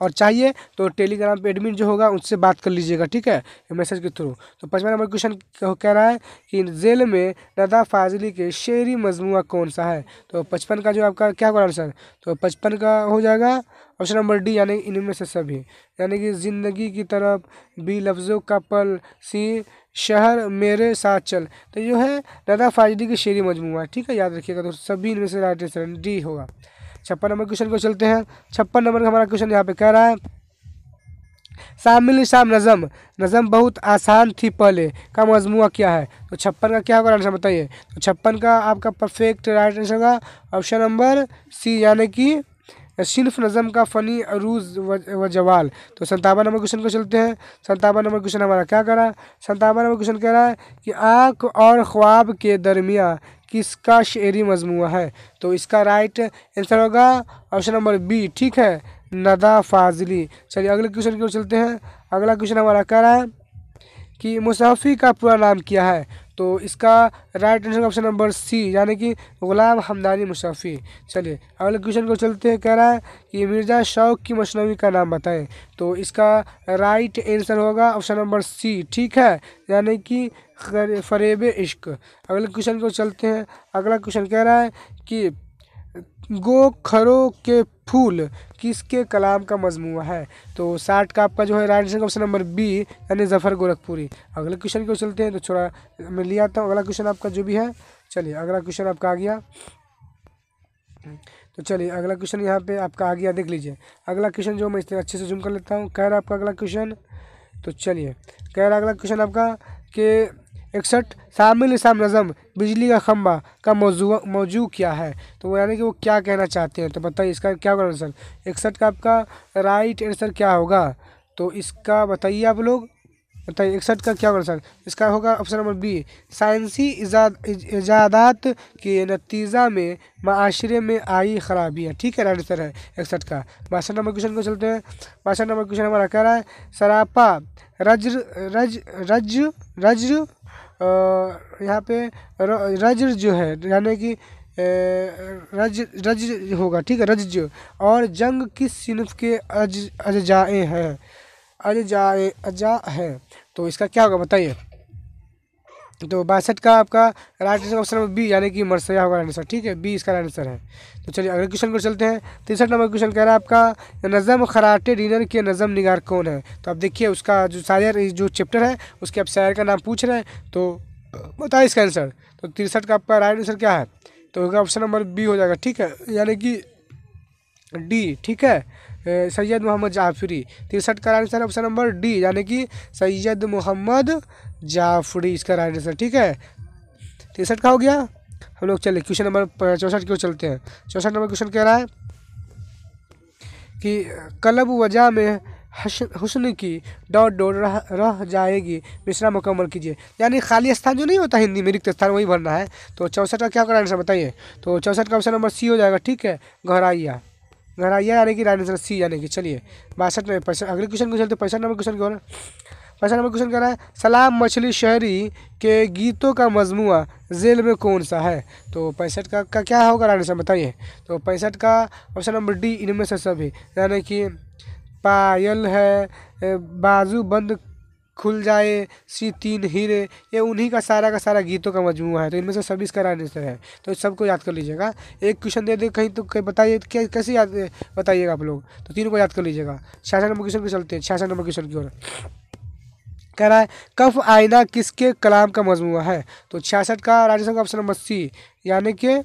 और चाहिए तो टेलीग्राम पे एडमिन जो होगा उनसे बात कर लीजिएगा। ठीक है, मैसेज के थ्रू। तो 55 नंबर क्वेश्चन कह रहा है कि जेल में नदा फाजिली के शेरी मजमूआ कौन सा है। तो 55 का जो आपका क्या होगा आंसर, तो 55 का हो जाएगा ऑप्शन नंबर डी यानी इनमें से सभी, यानी कि ज़िंदगी की तरफ, बी लफ्ज़ों का पल, सी शहर मेरे साथ चल। तो जो है नदा फाजिली की शेरी मजमूआ है। ठीक है, याद रखिएगा। तो सभी इनमें से राइट आंसर डी होगा। 56 नंबर क्वेश्चन को चलते हैं। 56 नंबर का हमारा क्वेश्चन यहाँ पे कह रहा है शामिल शाम नज़म बहुत आसान थी पहले का मजमूआ क्या है। तो 56 का क्या होगा आंसर, बताइए। तो 56 का आपका परफेक्ट राइट आंसर होगा ऑप्शन नंबर सी यानी कि सिर्फ नज़म का फ़नी अरूज व जवाल। तो 57 नंबर क्वेश्चन को चलते हैं। 57 नंबर क्वेश्चन हमारा क्या कह रहा है, 57 नंबर क्वेश्चन कह रहा है कि आँख और ख्वाब के दरमियाँ किसका शेरी मजमूआ है। तो इसका राइट आंसर होगा ऑप्शन नंबर बी। ठीक है, नदा फाजिली। चलिए अगले क्वेश्चन की ओर चलते हैं। अगला क्वेश्चन हमारा कह रहा है कि मुसाफ़ी का पूरा नाम क्या है। तो इसका right answer option number C यानी कि गुलाम हमदानी मुसाफ़ी। चलिए अगले क्वेश्चन को चलते हैं। कह रहा है कि मिर्ज़ा शौक़ की मसनवी का नाम बताएं। तो इसका राइट आंसर होगा ऑप्शन नंबर सी। ठीक है, यानी कि फ़रेब इश्क। अगले क्वेश्चन को चलते हैं। अगला क्वेश्चन कह रहा है कि गोखरों के फूल किसके कलाम का मजमूआ है। तो 60 का आपका जो है right answer option number B यानी ज़फ़र गोरखपुरी। अगले क्वेश्चन को चलते हैं। तो थोड़ा मैं ले आता हूँ अगला क्वेश्चन आपका जो भी है। चलिए अगला क्वेश्चन आपका आ गया। तो चलिए अगला क्वेश्चन यहाँ पे आपका आ गया, देख लीजिए। अगला क्वेश्चन जो मैं इस तरह अच्छे से जूम कर लेता हूँ। कह रहा है आपका अगला क्वेश्चन, तो चलिए कह रहा है अगला क्वेश्चन आपका कि 61 शामिल शाम नज़म बिजली का खंबा का मौजू क्या है। तो वो यानी कि वो क्या कहना चाहते हैं। तो बताइए इसका क्या होगा आंसर। 61 का आपका राइट आंसर क्या होगा, तो इसका बताइए आप लोग, बताइए 61 का क्या होगा आंसर। इसका होगा ऑप्शन नंबर बी साइंसी इजादात के नतीजा में माशरे में आई खराबियाँ। ठीक है, राइट आंसर है 61 का। 62 नंबर क्वेश्चन को चलते हैं। 62 नंबर क्वेश्चन हमारा कह रहा है सरापा रज यहाँ पे रज जो है यानी कि रज रज होगा, ठीक है, रज। और जंग किस सिनफ के अजजाए हैं, अजा है, तो इसका क्या होगा बताइए। तो 62 का आपका right answer option number B यानी कि मरसया होगा आंसर, ठीक है, बी इसका आंसर है। तो चलिए अगले क्वेश्चन को चलते हैं। 63 नंबर क्वेश्चन कह रहा है आपका नज़म खराटे डिनर के नज़म निगार कौन है। तो आप देखिए उसका जो शायर जो चैप्टर है उसके आप शायर का नाम पूछ रहे हैं, तो बताइए इसका आंसर। तो 63 का आपका राइट आंसर क्या है, तो होगा ऑप्शन नंबर बी हो जाएगा, ठीक है, यानी कि डी, ठीक है, सैयद मोहम्मद जाफरी। 63 का right answer option number D यानी कि सैयद मोहम्मद जाफरी इसका राइट आंसर, ठीक है। 63 का हो गया। हम लोग चले क्वेश्चन नंबर 64 की ओर चलते हैं। 64 नंबर क्वेश्चन कह रहा है कि कलब वजह में हुस्न की डॉट डॉट रह जाएगी, मिश्रा मुकम्मल कीजिए। यानी खाली स्थान जो नहीं होता हिंदी में, रिक्त स्थान, वही भरना है। तो 64 का क्या आंसर बताइए। तो 64 का ऑप्शन नंबर सी हो जाएगा, ठीक है, गहराइया, गहराइया यानी कि राइट आंसर सी यानी कि। चलिए 62 में अगले क्वेश्चन को चलते 65 नंबर क्वेश्चन की ओर। 65 नंबर क्वेश्चन कह रहा है सलाम मछली शहरी के गीतों का मजमुआ जेल में कौन सा है। तो 65 का क्या होगा राइट आंसर बताइए। तो 65 का ऑप्शन नंबर डी इनमें से सभी, यानी कि पायल है, बाजू बंद खुल जाए, सी तीन हीरे, ये उन्हीं का सारा गीतों का मजमूआ है। तो इनमें से सभी इसका राइट आंसर है, तो सबको याद कर लीजिएगा। एक क्वेश्चन दे दे कहीं तो कहीं बताइए कैसे याद बताइएगा आप लोग, तो तीनों को याद कर लीजिएगा। 66 नंबर क्वेश्चन पे चलते हैं। 66 नंबर क्वेश्चन की ओर कह रहा है कफ आईना किसके कलाम का मजमूआ है। तो 66 का राइट आंसर का ऑप्शन नंबर सी यानी कि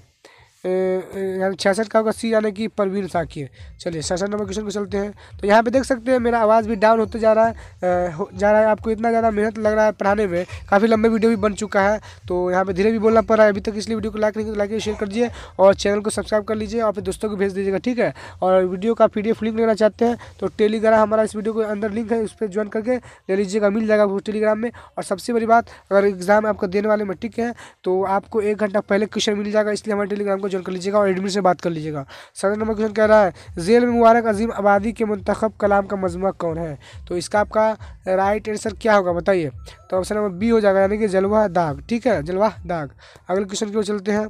66 का होगा सी यानी कि परवीन साकिर। चलिए 66 नंबर क्वेश्चन को चलते हैं। तो यहाँ पे देख सकते हैं मेरा आवाज़ भी डाउन होते जा रहा है, आपको इतना ज़्यादा मेहनत लग रहा है पढ़ाने में, काफ़ी लंबे वीडियो भी बन चुका है, तो यहाँ पे धीरे भी बोलना पड़ रहा है अभी तक, इसलिए वीडियो को लाइक नहीं लाइक शेयर कर दीजिए और चैनल को सब्सक्राइब कर लीजिए और फिर दोस्तों को भेज दीजिएगा, ठीक है। और वीडियो का PDF लिंक लेना चाहते हैं तो टेलीग्राम हमारा इस वीडियो के अंदर लिंक है, उस पर ज्वाइन करके ले लीजिएगा, मिल जाएगा वो टेलीग्राम में। और सबसे बड़ी बात, अगर एग्जाम आपका देने वाले में ठीक है तो आपको 1 घंटा पहले क्वेश्चन मिल जाएगा, इसलिए हमारे टेलीग्राम को ज्वाइन कर लीजिएगा और एडमिन से बात कर लीजिएगा। 7 नंबर क्वेश्चन कह रहा है जेल में मुबारक अजीम आबादी के मुंतखब कलाम का मजमूआ कौन है। तो इसका आपका राइट आंसर क्या होगा बताइए। तो ऑप्शन नंबर बी हो जाएगा यानी कि जलवा दाग, ठीक है, जलवा दाग। अगले क्वेश्चन की ओर चलते हैं।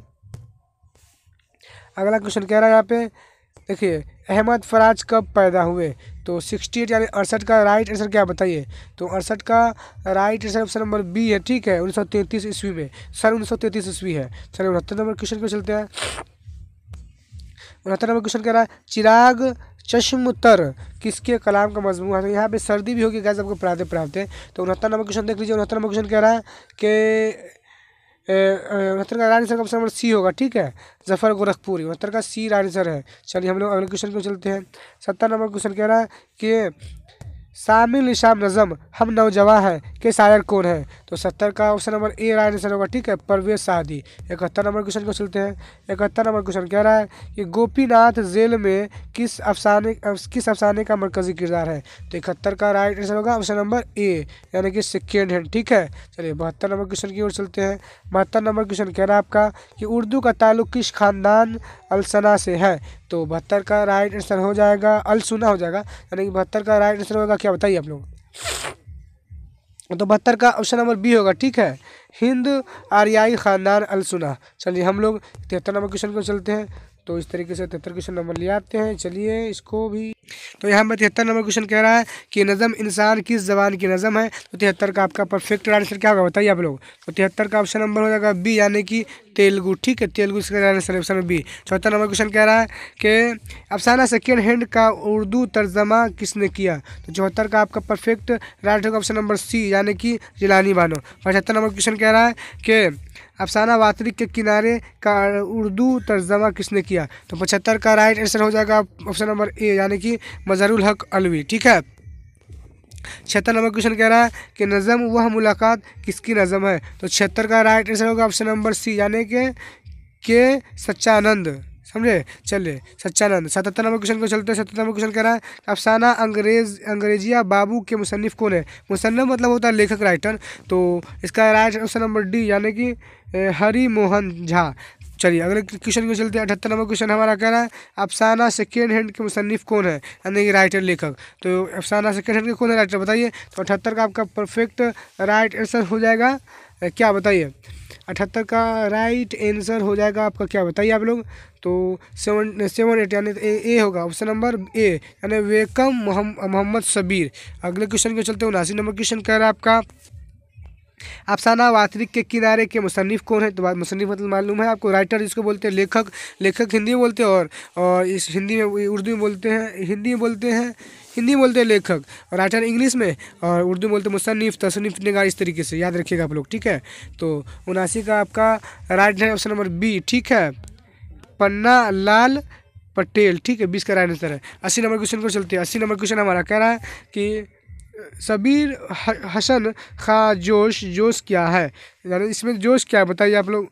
अगला क्वेश्चन कह रहा है यहाँ पे देखिए अहमद फराज कब पैदा हुए। तो 68 यानी 68 का राइट आंसर क्या बताइए। तो 68 का right answer option number B है, ठीक है, 1933 ईस्वी में, सन 1933 ईस्वी है। चलिए 69 नंबर क्वेश्चन को चलते हैं। 69 नंबर क्वेश्चन कह रहा है चिराग चश्म तर किसके कलाम का मजमूआ है। तो यहाँ पे सर्दी भी होगी गैस आपको पढ़ाते। तो 69 नंबर क्वेश्चन देख लीजिए। 69 नंबर क्वेश्चन कह रहा है कि 69 का right answer option number C होगा, ठीक है, जफर गोरखपुरी। 69 का सी राइट आंसर है। चलिए हम लोग अगले क्वेश्चन को चलते हैं। 70 नंबर क्वेश्चन कह रहा है कि शामिल निशाम नज़म हम नौजवान हैं के शायर कौन है। तो 70 का ऑप्शन नंबर ए राइट आंसर होगा, ठीक है, परवेज सादी। 71 नंबर क्वेश्चन को चलते हैं। 71 नंबर क्वेश्चन कह रहा है कि गोपीनाथ जेल में किस अफसाने का मरकजी किरदार है। तो 71 का राइट आंसर होगा ऑप्शन नंबर ए यानी कि सेकेंड हैंड, ठीक है। चलिए 72 नंबर क्वेश्चन की ओर चलते हैं। 72 नंबर क्वेश्चन कह रहा है आपका कि उर्दू का ताल्लुक किस खानदान अलसना से है। तो 72 का राइट आंसर हो जाएगा अलसुना हो जाएगा, यानी कि 72 का राइट आंसर होगा क्या बताइए आप लोग। तो 72 का ऑप्शन नंबर बी होगा, ठीक है, हिंद आर्याई खानदान अलसुना। चलिए हम लोग 73 नंबर क्वेश्चन को चलते हैं। तो इस तरीके से 73 क्वेश्चन नंबर ले आते हैं। चलिए इसको भी। तो यहाँ पर 73 नंबर क्वेश्चन कह रहा है कि नज़म इंसान किस ज़बान की नज़म है। तो 73 का आपका परफेक्ट आंसर क्या होगा बताइए आप लोग। तो 73 का ऑप्शन नंबर हो जाएगा बी यानी कि तेलुगु, ठीक है, तेलुगु इसका answer option B. 74 number question कह रहा है कि अफसाना सेकेंड हैंड का उर्दू तर्जमा किसने किया। तो 74 का आपका परफेक्ट राइट होगा ऑप्शन नंबर सी यानी कि जिलानी बानो। 75 नंबर क्वेश्चन कह रहा है कि अफसाना वातरिक के किनारे का उर्दू तर्जमा किसने किया। तो 75 का राइट आंसर हो जाएगा ऑप्शन नंबर ए यानी कि मजहरुल हक अलवी, ठीक है। 76 नंबर क्वेश्चन कह रहा है कि नज़म वह मुलाकात किसकी नज़म है। तो 76 का राइट आंसर होगा ऑप्शन नंबर सी यानी कि सच्चानंद, समझे। चलिए सच्चानंद। 77 नंबर क्वेश्चन को चलते हैं। 77 नंबर क्वेश्चन कह रहा है अफसाना अंग्रेजिया बाबू के मुसन्निफ कौन है। मुसन्निफ मतलब होता है लेखक, राइटर। तो इसका राइट ऑप्शन नंबर डी यानी कि हरि मोहन झा। चलिए अगले क्वेश्चन को चलते हैं। 78 नंबर क्वेश्चन हमारा कह रहा है अफसाना सेकेंड हैंड के मुसन्निफ कौन है, यानी कि राइटर, लेखक। तो अफसाना सेकेंड हैंड के कौन है राइटर बताइए। तो 78 का आपका परफेक्ट राइट आंसर हो जाएगा क्या बताइए 78 का राइट आंसर हो जाएगा आपका, क्या बताइए आप लोग। तो 7 8 यानी ए होगा ऑप्शन नंबर ए, यानी वेकम मोहम्मद सबीर। अगले क्वेश्चन के चलते 79 नंबर क्वेश्चन कह रहा है आपका, अफसाना वातरिक के किनारे के मुसन्निफ कौन है। तो मुसन्निफ मतलब मालूम है आपको, राइटर जिसको बोलते हैं, लेखक। लेखक हिंदी में बोलते हैं और इस हिंदी में उर्दू में बोलते हैं, हिंदी में बोलते हैं लेखक, और राइटर इंग्लिश में, और उर्दू में बोलते हैं मुसन्निफ, तसनीफ, निगार, इस तरीके से याद रखिएगा आप लोग, ठीक है। तो 79 का आपका राइट है ऑप्शन नंबर बी, ठीक है, पन्ना लाल पटेल, ठीक है, 20 का राइट आंसर है। 80 नंबर क्वेश्चन को चलते हैं। 80 नंबर क्वेश्चन हमारा कह रहा है कि सबीर हसन खा जोश क्या है, यानी इसमें जोश क्या है बताइए आप लोग।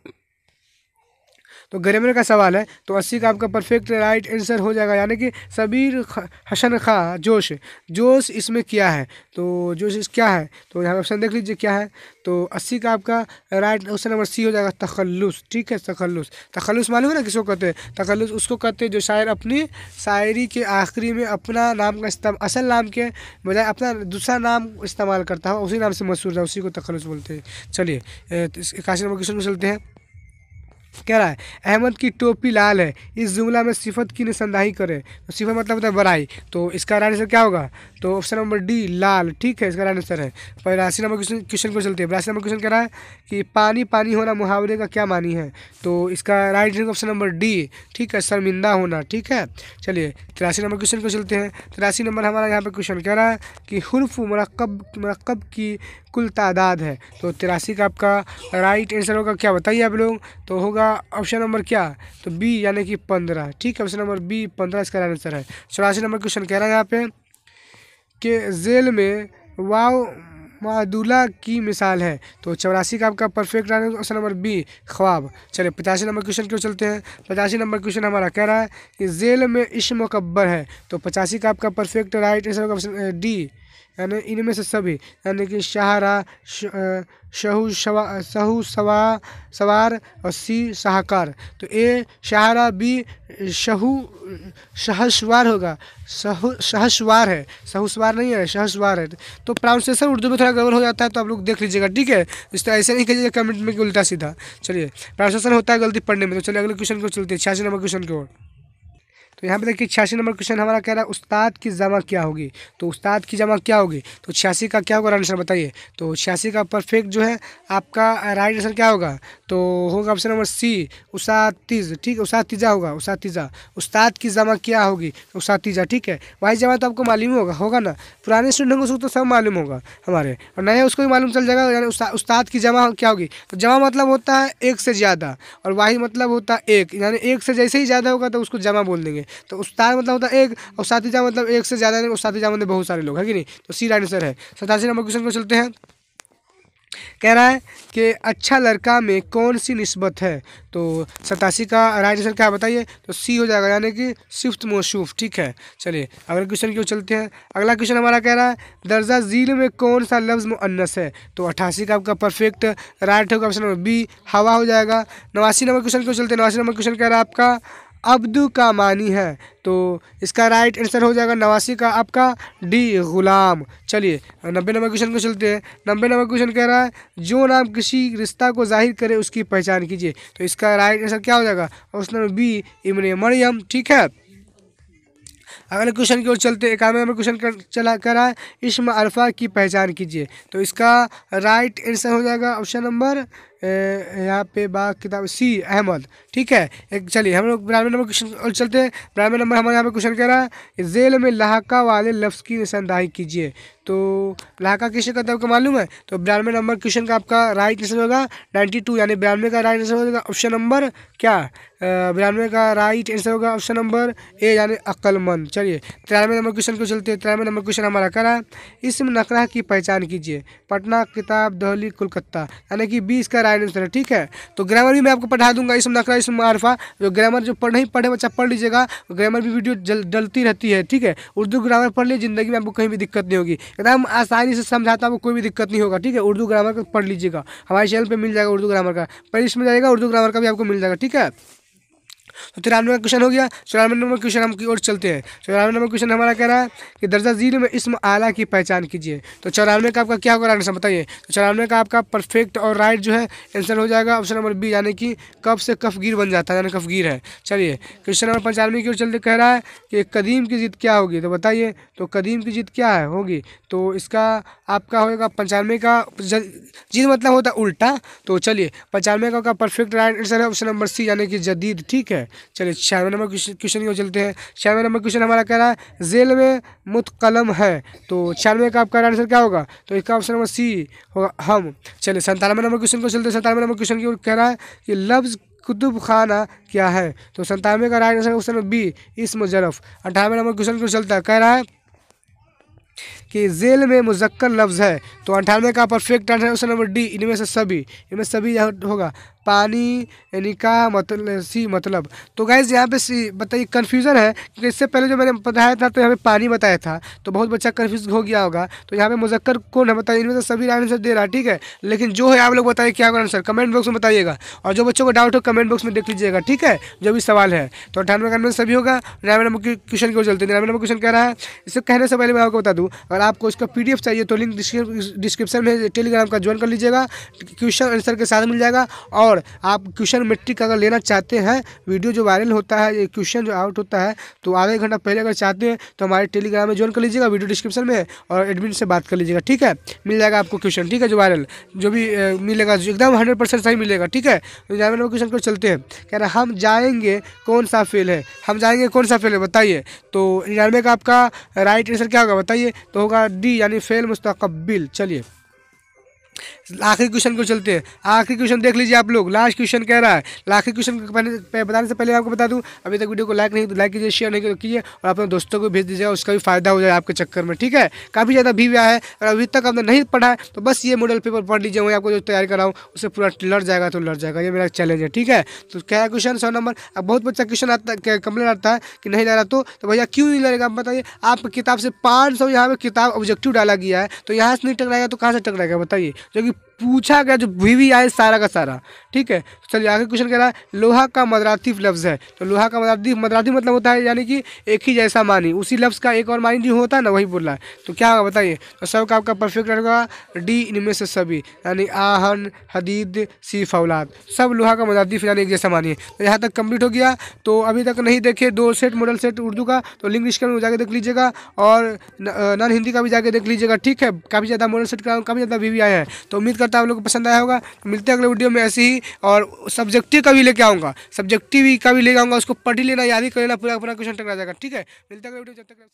तो ग्रामर का सवाल है, तो 80 का आपका परफेक्ट राइट आंसर हो जाएगा, यानी कि सबीर हसन खा जोश इसमें क्या है। तो जोश क्या है, तो यहाँ ऑप्शन देख लीजिए क्या है। तो 80 का आपका राइट ऑप्शन नंबर सी हो जाएगा, तखल्लुस, ठीक है। तखल्लुस मालूम है ना किसको कहते हैं। तखल्लुस उसको कहते हैं जो शायर अपनी शायरी के आखिरी में अपना नाम का असल नाम के बजाय अपना दूसरा नाम इस्तेमाल करता है, उसी नाम से मशहूर है, उसी को तखल्लुस बोलते हैं। चलिए 81 नंबर क्वेश्चन में चलते हैं। कह रहा है अहमद की टोपी लाल है, इस जुमला में सिफत की निशानदाही करे। तो सिफत मतलब होता है बड़ाई, तो इसका राइट आंसर क्या होगा। तो ऑप्शन नंबर डी लाल, ठीक है, इसका राइट आंसर है। 82 नंबर क्वेश्चन को चलते हैं। 82 नंबर क्वेश्चन कह रहा है कि पानी पानी होना मुहावरे का क्या मानी है। तो इसका right answer option number D, ठीक है, शर्मिंदा होना, ठीक है। चलिए 83 नंबर क्वेश्चन को चलते हैं। 83 नंबर हमारा यहाँ पे क्वेश्चन कह रहा है कि हुर्फ मुरक्कब की कुल तादाद है। तो 83 का आपका राइट आंसर होगा, क्या बताइए आप लोग। तो होगा ऑप्शन नंबर क्या, तो बी यानी कि 15, ठीक है, ऑप्शन नंबर बी 15 इसका राइट आंसर है। 84 नंबर क्वेश्चन कह रहा है यहाँ पे कि जेल में वाव मादुला की मिसाल है। तो 84 का आपका perfect right option number B ख्वाब। चलिए 85 नंबर क्वेश्चन क्यों चलते हैं। 85 नंबर क्वेश्चन हमारा कह रहा है कि जेल में इश्क मुकब्बर है। तो 85 का आपका परफेक्ट राइट आंसर होगा ऑप्शन डी, यानी इनमें से सभी, यानी कि शाहरा, सहू सवार और सी शाहकार। तो ए शाहरा, बी शहसवार होगा, शहसवार है, सहसवार नहीं है, शहसवार है। तो प्रोनाउंसिएशन उर्दू में थोड़ा गड़बड़ हो जाता है, तो आप लोग देख लीजिएगा, ठीक है। इस तरह ऐसे नहीं कीजिएगा कमेंट में कि उल्टा सीधा। चलिए प्रोनाउंसिएशन होता है गलती पढ़ने में। तो चलिए अगले क्वेश्चन को चलते हैं, 86 नंबर क्वेश्चन की ओर। तो यहाँ पे देखिए 86 नंबर क्वेश्चन हमारा कह रहा है उस्ताद की जमा क्या होगी। तो उस्ताद की जमा क्या होगी, तो 86 का क्या होगा आंसर बताइए। तो 86 का परफेक्ट जो है आपका राइट आंसर क्या होगा, तो होगा ऑप्शन नंबर सी उसातिज, ठीक है, उसातिजा होगा, उसातिजा। उस्ताद की जमा क्या होगी, उसातिजा, ठीक है। वही जमा तो आपको मालूम होगा ना, पुराने स्टूडेंट को उसको तो सब मालूम होगा हमारे, और नए उसको भी मालूम चल जाएगा। यानी उस्ताद की जमा क्या होगी, तो जमा मतलब होता है एक से ज़्यादा, और वाही मतलब होता है एक, यानी एक से जैसे ही ज़्यादा होगा तो उसको जमा बोल देंगे। तो उस्ताद मतलब होता है एक, और साथीजा मतलब एक से ज़्यादा, उस्तादिजा मतलब बहुत सारे लोग, है कि नहीं। तो सी राइट आंसर है। 87 नंबर क्वेश्चन को चलते हैं। कह रहा है कि अच्छा लड़का में कौन सी निस्बत है। तो 87 का राइट आंसर क्या बताइए, तो सी हो जाएगा, यानी कि सिफ्त मौसूफ, ठीक है। चलिए अगले क्वेश्चन की ओर चलते हैं। अगला क्वेश्चन हमारा कह रहा है दर्जा झील में कौन सा लफ्ज़ मुअन्नस है। तो 88 का आपका परफेक्ट राइट होगा ऑप्शन नंबर बी हवा हो जाएगा। 89 नंबर क्वेश्चन की ओर चलते हैं। 89 नंबर क्वेश्चन कह रहा है आपका अब्दू का मानी है। तो इसका राइट आंसर हो जाएगा 89 का आपका डी गुलाम। चलिए 90 नंबर क्वेश्चन को चलते हैं। 90 नंबर क्वेश्चन कह रहा है जो नाम किसी रिश्ता को जाहिर करे उसकी पहचान कीजिए। तो इसका राइट आंसर क्या हो जाएगा, ऑप्शन नंबर बी इब्ने मरियम, ठीक है। अगले क्वेश्चन की ओर चलते हैं। 91 नंबर क्वेश्चन चला कर रहा है इस्म अरफा की पहचान कीजिए। तो इसका राइट आंसर हो जाएगा ऑप्शन नंबर यहाँ पे बाग किताब सी अहमद, ठीक है। एक चलिए हम लोग 92 नंबर क्वेश्चन और चलते हैं। 92 नंबर हमारे यहाँ पे क्वेश्चन कह रहा है जेल में लहाका वाले लफ्ज़ की निशानदाही कीजिए। तो लहाका किसे कहते हैं आपको मालूम है। तो 92 नंबर क्वेश्चन का आपका राइट आंसर होगा 92, यानी 92 का राइट आंसर होगा ऑप्शन नंबर क्या, 92 का राइट आंसर होगा ऑप्शन नंबर ए, यानी अक्लमंद। चलिए 93 नंबर क्वेश्चन को चलते हैं। 93 नंबर क्वेश्चन हमारा कह रहा है इसम नकरा की पहचान कीजिए। पटना, किताब, दिल्ली, कोलकाता, यानी कि 20 का राइट आंसर है, ठीक है। तो ग्रामर भी मैं आपको पढ़ा दूंगा, इसम नकरा, इसम मारफा। जो ग्रामर जो नहीं पढ़े बच्चा पढ़ लीजिएगा, ग्रामर भी वीडियो डलती रहती है, ठीक है। उर्दू ग्रामर पढ़ लीजिए, ज़िंदगी में आपको कहीं भी दिक्कत नहीं होगी, एकदम आसानी से समझाता आपको, कोई भी दिक्कत नहीं होगा, ठीक है। उर्दू ग्रामर का पढ़ लीजिएगा, हमारे चैनल पर मिल जाएगा उर्दू ग्रामर का, प्लेलिस्ट में जाएगा, उर्दू ग्रामर का भी आपको मिल जाएगा, ठीक है। तो 93 का क्वेश्चन हो गया। 94 नंबर क्वेश्चन हम की ओर चलते हैं। 94 नंबर क्वेश्चन हमारा कह रहा है कि दर्जा जीरो में इस्म आला की पहचान कीजिए। तो 94 का आपका क्या होगा आंसर बताइए। तो 94 का आपका परफेक्ट और राइट जो है आंसर हो जाएगा ऑप्शन नंबर बी, यानी कि कफ से कफगीर बन जाता है, यानी कफगीर है। चलिए क्वेश्चन नंबर 95 की ओर चलते कह रहा है कि कदीम की जीत क्या होगी। तो बताइए तो कदीम की जीत क्या है होगी। तो इसका आपका होगा 95 का जीत मतलब होता है उल्टा। तो चलिए 95 का परफेक्ट राइट आंसर है ऑप्शन नंबर सी, यानी कि जदीद। ठीक है, चलिए 96 नंबर क्वेश्चन की ओर चलते हैं। 96 नंबर क्वेश्चन हमारा कह रहा है जेल में मुतकलम है। तो 96 का आपका आंसर क्या होगा। तो इसका ऑप्शन नंबर सी होगा हम। चलिए 97 नंबर क्वेश्चन को चलते हैं। 97 नंबर क्वेश्चन की ओर कह रहा है कि लफ्ज़ कुतुब खाना क्या है। तो 97 का right answer option number B इस्म जरफ। 98 नंबर क्वेश्चन को चलता है कह रहा है कि जेल में मुज़क्कर लफ्ज़ है। तो 98 का perfect answer option number D इनमें से सभी। इनमें सभी होगा पानी, निकाह, मतलब सी मतलब। तो गाइज यहाँ पे सी बताइए कन्फ्यूज़न है क्योंकि इससे पहले जो मैंने बताया था तो यहाँ पे पानी बताया था, तो बहुत बच्चा कन्फ्यूज हो गया होगा। तो यहाँ पे मुज़क्कर कौन है बताइए। इनमें से सभी आंसर दे रहा है, ठीक है, लेकिन जो है आप लोग बताइए क्या होगा आंसर, कमेंट बॉक्स में बताइएगा। और जो बच्चों को डाउट हो कमेंट बॉक्स में देख लीजिएगा, ठीक है, जो भी सवाल है। तो 98 का आंसर सभी होगा। 99 नंबर क्वेश्चन की ओर चलते हैं। 99 नंबर क्वेश्चन कह रहा है, इससे कहने से पहले मैं आपको बता दूँ, अगर आपको इसका PDF चाहिए तो लिंक डिस्क्रिप्शन में टेलीग्राम का ज्वाइन कर लीजिएगा, क्वेश्चन आंसर के साथ मिल जाएगा। और आप क्वेश्चन मैट्रिक अगर लेना चाहते हैं, वीडियो जो वायरल होता है, ये क्वेश्चन जो आउट होता है, तो आधे घंटा पहले अगर चाहते हैं तो हमारे टेलीग्राम में ज्वाइन कर लीजिएगा, वीडियो डिस्क्रिप्शन में, और एडमिन से बात कर लीजिएगा, ठीक है, मिल जाएगा आपको क्वेश्चन, ठीक है, जो वायरल जो भी मिलेगा एकदम 100% सही मिलेगा, ठीक है। तो 99 नंबर क्वेश्चन को चलते हैं। कह रहा हम जाएंगे कौन सा फेल है। हम जाएंगे कौन सा फेल है बताइए। तो 99 का आपका राइट आंसर क्या होगा बताइए। तो होगा डी, यानी फेल मुस्तकबिल। चलिए आखिरी क्वेश्चन को चलते हैं। आखिरी क्वेश्चन देख लीजिए आप लोग, लास्ट क्वेश्चन कह रहा है। आखिरी क्वेश्चन बताने से पहले आपको बता दूं, अभी तक वीडियो को लाइक नहीं तो लाइक कीजिए, शेयर नहीं कीजिए, और अपने दोस्तों को भेज दीजिएगा, उसका भी फायदा हो जाए आपके चक्कर में, ठीक है। काफ़ी ज़्यादा व्यू आया है, और अभी तक आपने नहीं पढ़ा है तो बस ये मॉडल पेपर पढ़ लीजिए, वही आपको जो तैयारी कराऊँ उससे पूरा लड़ जाएगा, तो लड़ जाएगा, ये मेरा चैलेंज है, ठीक है। तो क्या है क्वेश्चन 100 नंबर। अब बहुत बच्चा क्वेश्चन आता है, कंप्लेन आता है कि नहीं लड़ रहा, तो भैया क्यों नहीं लड़ेगा आप बताइए। आप किताब से 500 यहाँ पे किताब ऑब्जेक्टिव डाला गया है, तो यहाँ से नहीं टकराएगा तो कहाँ से टकराएगा बताइए, जो कि पूछा गया जो भी आए सारा का सारा, ठीक है। चलिए आगे क्वेश्चन कह रहा है लोहा का मदरातिफ लफ्ज़ है। तो लोहा का मदरातिफ मतलब होता है यानी कि एक ही जैसा मानी, उसी लफ्ज़ का एक और मानी जो होता है ना, वही बोल रहा है। तो क्या होगा बताइए। तो सब का आपका परफेक्ट रहेगा डी इनमें से सभी, यानी आहन, हदीद, सी फौलाद, सब लोहा का मदरातिफ यानी एक जैसा मानी है। तो यहाँ तक कंप्लीट हो गया। तो अभी तक नहीं देखे 2 सेट मॉडल सेट उर्दू का, तो लिंक डिस्क्रिप्शन में जाकर देख लीजिएगा, और नॉन हिंदी का भी जाकर देख लीजिएगा, ठीक है। काफ़ी ज़्यादा मॉडल सेट का काफ़ी ज़्यादा व्यू आए हैं, तो उम्मीद करता है आप लोग को पसंद आया होगा। मिलते हैं अगले वीडियो में ऐसे ही, और सब्जेक्टिव का भी लेके आऊँगा, सब्जेक्टिव का भी लेके आऊँगा, उसको पढ़ ही लेना, याद ही कर लेना, पूरा अपना क्वेश्चन टकरा जाएगा, ठीक है। मिलते हैं अगले वीडियो, जब तक